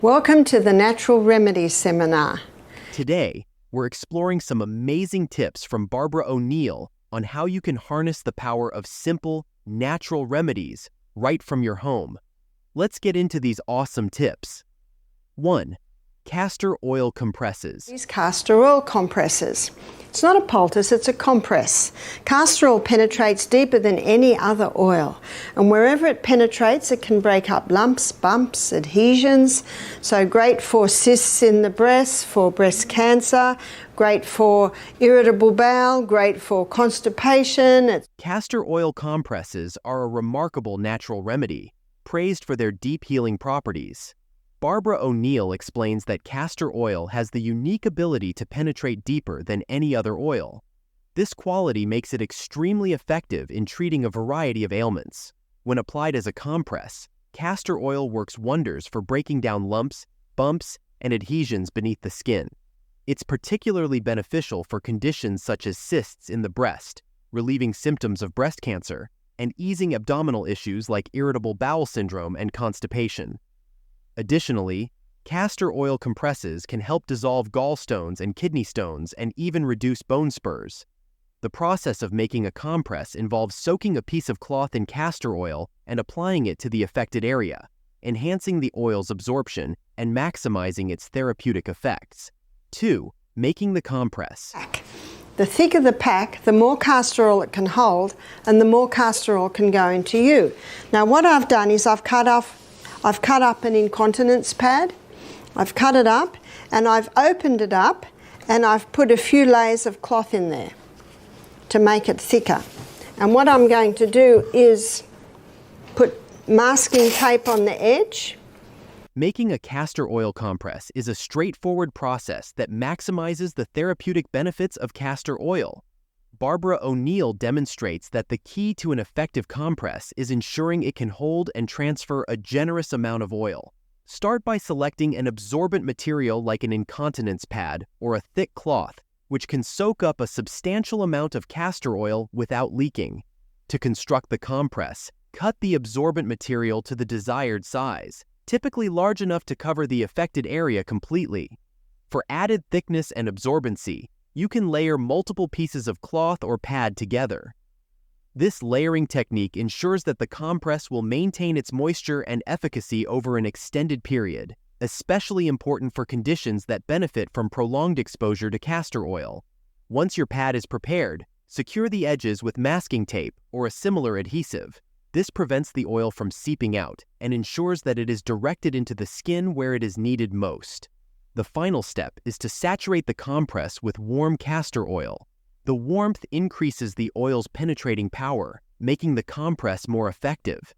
Welcome to the Natural Remedies Seminar. Today, we're exploring some amazing tips from Barbara O'Neill on how you can harness the power of simple, natural remedies right from your home. Let's get into these awesome tips. 1. Castor Oil Compresses. These castor oil compresses. It's not a poultice, it's a compress. Castor oil penetrates deeper than any other oil, and wherever it penetrates it can break up lumps, bumps, adhesions. So great for cysts in the breast, for breast cancer, great for irritable bowel, great for constipation. Castor oil compresses are a remarkable natural remedy, praised for their deep healing properties. Barbara O'Neill explains that castor oil has the unique ability to penetrate deeper than any other oil. This quality makes it extremely effective in treating a variety of ailments. When applied as a compress, castor oil works wonders for breaking down lumps, bumps, and adhesions beneath the skin. It's particularly beneficial for conditions such as cysts in the breast, relieving symptoms of breast cancer, and easing abdominal issues like irritable bowel syndrome and constipation. Additionally, castor oil compresses can help dissolve gallstones and kidney stones and even reduce bone spurs. The process of making a compress involves soaking a piece of cloth in castor oil and applying it to the affected area, enhancing the oil's absorption and maximizing its therapeutic effects. 2. Making the compress. The thicker the pack, the more castor oil it can hold, and the more castor oil can go into you. Now what I've done is I've cut up an incontinence pad, I've cut it up, and I've opened it up, and I've put a few layers of cloth in there to make it thicker. And what I'm going to do is put masking tape on the edge. Making a castor oil compress is a straightforward process that maximizes the therapeutic benefits of castor oil. Barbara O'Neill demonstrates that the key to an effective compress is ensuring it can hold and transfer a generous amount of oil. Start by selecting an absorbent material like an incontinence pad or a thick cloth, which can soak up a substantial amount of castor oil without leaking. To construct the compress, cut the absorbent material to the desired size, typically large enough to cover the affected area completely. For added thickness and absorbency, you can layer multiple pieces of cloth or pad together. This layering technique ensures that the compress will maintain its moisture and efficacy over an extended period, especially important for conditions that benefit from prolonged exposure to castor oil. Once your pad is prepared, secure the edges with masking tape or a similar adhesive. This prevents the oil from seeping out and ensures that it is directed into the skin where it is needed most. The final step is to saturate the compress with warm castor oil. The warmth increases the oil's penetrating power, making the compress more effective.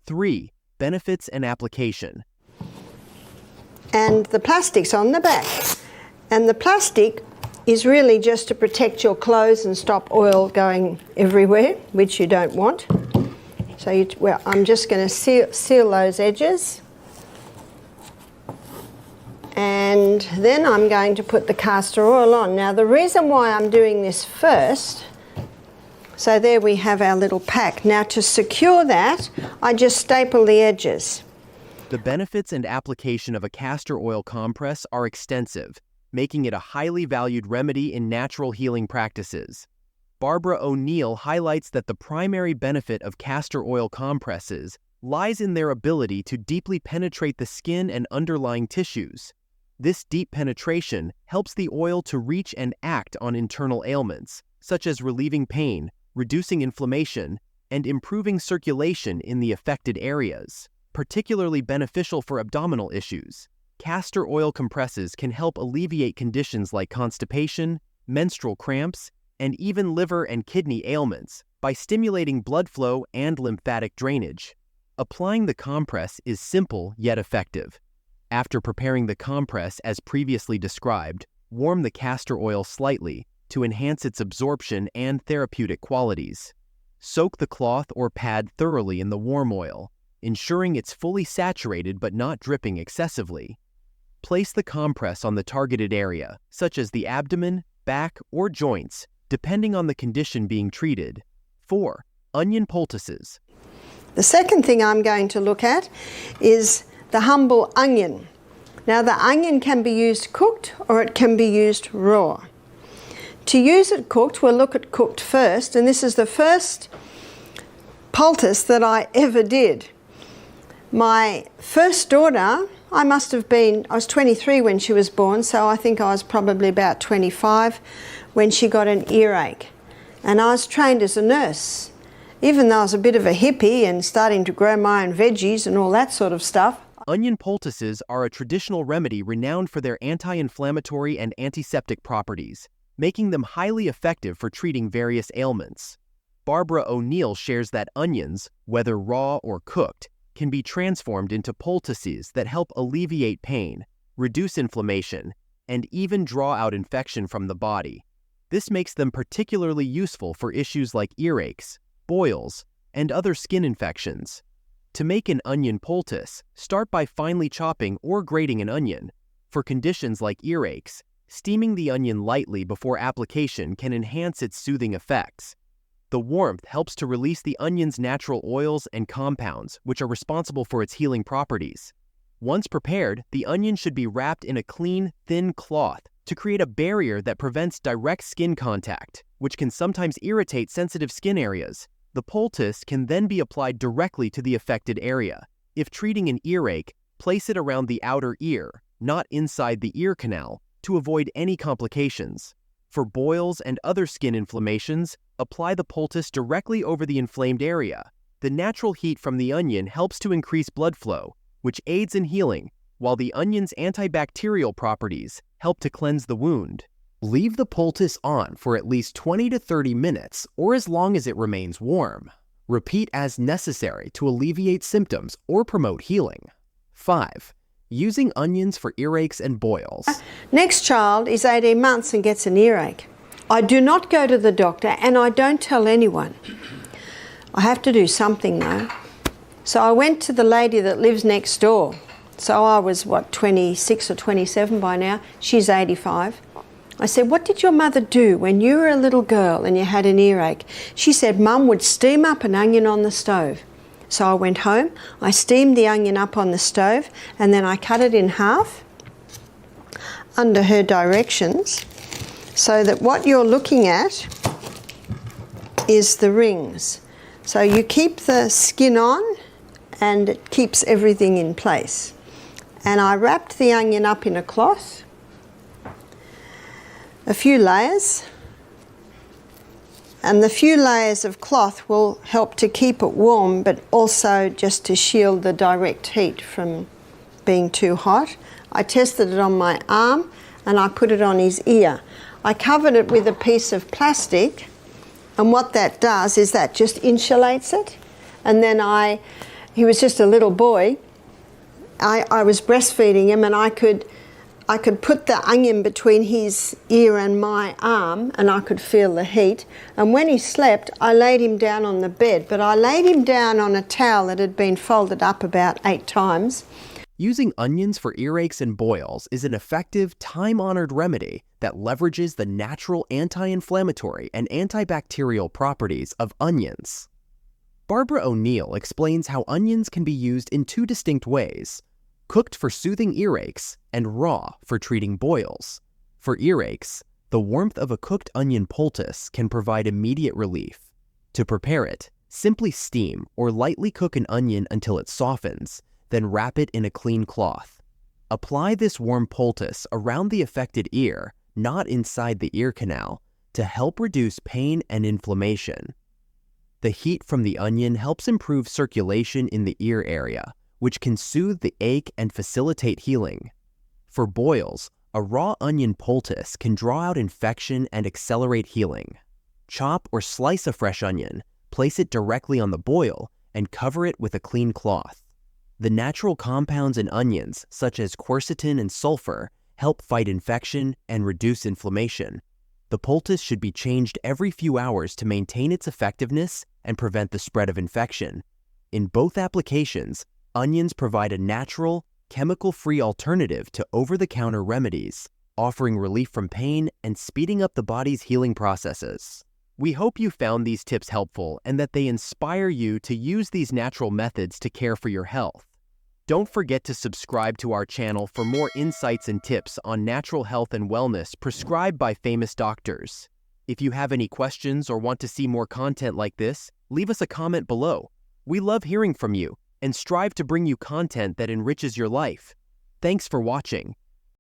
3. Benefits and application. And the plastic's on the back. And the plastic is really just to protect your clothes and stop oil going everywhere, which you don't want. So I'm just going to seal those edges. And then I'm going to put the castor oil on. Now the reason why I'm doing this first, so there we have our little pack. Now to secure that, I just staple the edges. The benefits and application of a castor oil compress are extensive, making it a highly valued remedy in natural healing practices. Barbara O'Neill highlights that the primary benefit of castor oil compresses lies in their ability to deeply penetrate the skin and underlying tissues. This deep penetration helps the oil to reach and act on internal ailments, such as relieving pain, reducing inflammation, and improving circulation in the affected areas. Particularly beneficial for abdominal issues, castor oil compresses can help alleviate conditions like constipation, menstrual cramps, and even liver and kidney ailments by stimulating blood flow and lymphatic drainage. Applying the compress is simple yet effective. After preparing the compress as previously described, warm the castor oil slightly to enhance its absorption and therapeutic qualities. Soak the cloth or pad thoroughly in the warm oil, ensuring it's fully saturated but not dripping excessively. Place the compress on the targeted area, such as the abdomen, back, or joints, depending on the condition being treated. 4. Onion poultices. The second thing I'm going to look at is the humble onion. Now the onion can be used cooked or it can be used raw. To use it cooked, we'll look at cooked first, and this is the first poultice that I ever did. My first daughter, I was 23 when she was born, so I think I was probably about 25 when she got an earache. And I was trained as a nurse. Even though I was a bit of a hippie and starting to grow my own veggies and all that sort of stuff. Onion poultices are a traditional remedy renowned for their anti-inflammatory and antiseptic properties, making them highly effective for treating various ailments. Barbara O'Neill shares that onions, whether raw or cooked, can be transformed into poultices that help alleviate pain, reduce inflammation, and even draw out infection from the body. This makes them particularly useful for issues like earaches, boils, and other skin infections. To make an onion poultice, start by finely chopping or grating an onion. For conditions like earaches, steaming the onion lightly before application can enhance its soothing effects. The warmth helps to release the onion's natural oils and compounds, which are responsible for its healing properties. Once prepared, the onion should be wrapped in a clean, thin cloth to create a barrier that prevents direct skin contact, which can sometimes irritate sensitive skin areas. The poultice can then be applied directly to the affected area. If treating an earache, place it around the outer ear, not inside the ear canal, to avoid any complications. For boils and other skin inflammations, apply the poultice directly over the inflamed area. The natural heat from the onion helps to increase blood flow, which aids in healing, while the onion's antibacterial properties help to cleanse the wound. Leave the poultice on for at least 20 to 30 minutes or as long as it remains warm. Repeat as necessary to alleviate symptoms or promote healing. 5. Using onions for earaches and boils. Next child is 18 months and gets an earache. I do not go to the doctor and I don't tell anyone. I have to do something though. So I went to the lady that lives next door. So I was, 26 or 27 by now. She's 85. I said, what did your mother do when you were a little girl and you had an earache? She said, Mum would steam up an onion on the stove. So I went home, I steamed the onion up on the stove, and then I cut it in half under her directions, so that what you're looking at is the rings. So you keep the skin on and it keeps everything in place. And I wrapped the onion up in a cloth, a few layers, and the few layers of cloth will help to keep it warm, but also just to shield the direct heat from being too hot. I tested it on my arm and I put it on his ear. I covered it with a piece of plastic, and what that does is that just insulates it. And then he was just a little boy, I was breastfeeding him, and I could put the onion between his ear and my arm, and I could feel the heat. And when he slept, I laid him down on the bed, but I laid him down on a towel that had been folded up about 8 times. Using onions for earaches and boils is an effective, time-honored remedy that leverages the natural anti-inflammatory and antibacterial properties of onions. Barbara O'Neill explains how onions can be used in 2 distinct ways: cooked for soothing earaches and raw for treating boils. For earaches, the warmth of a cooked onion poultice can provide immediate relief. To prepare it, simply steam or lightly cook an onion until it softens, then wrap it in a clean cloth. Apply this warm poultice around the affected ear, not inside the ear canal, to help reduce pain and inflammation. The heat from the onion helps improve circulation in the ear area, which can soothe the ache and facilitate healing. For boils, a raw onion poultice can draw out infection and accelerate healing. Chop or slice a fresh onion, place it directly on the boil, and cover it with a clean cloth. The natural compounds in onions, such as quercetin and sulfur, help fight infection and reduce inflammation. The poultice should be changed every few hours to maintain its effectiveness and prevent the spread of infection. In both applications, onions provide a natural, chemical-free alternative to over-the-counter remedies, offering relief from pain and speeding up the body's healing processes. We hope you found these tips helpful and that they inspire you to use these natural methods to care for your health. Don't forget to subscribe to our channel for more insights and tips on natural health and wellness prescribed by famous doctors. If you have any questions or want to see more content like this, leave us a comment below. We love hearing from you and strive to bring you content that enriches your life. Thanks for watching.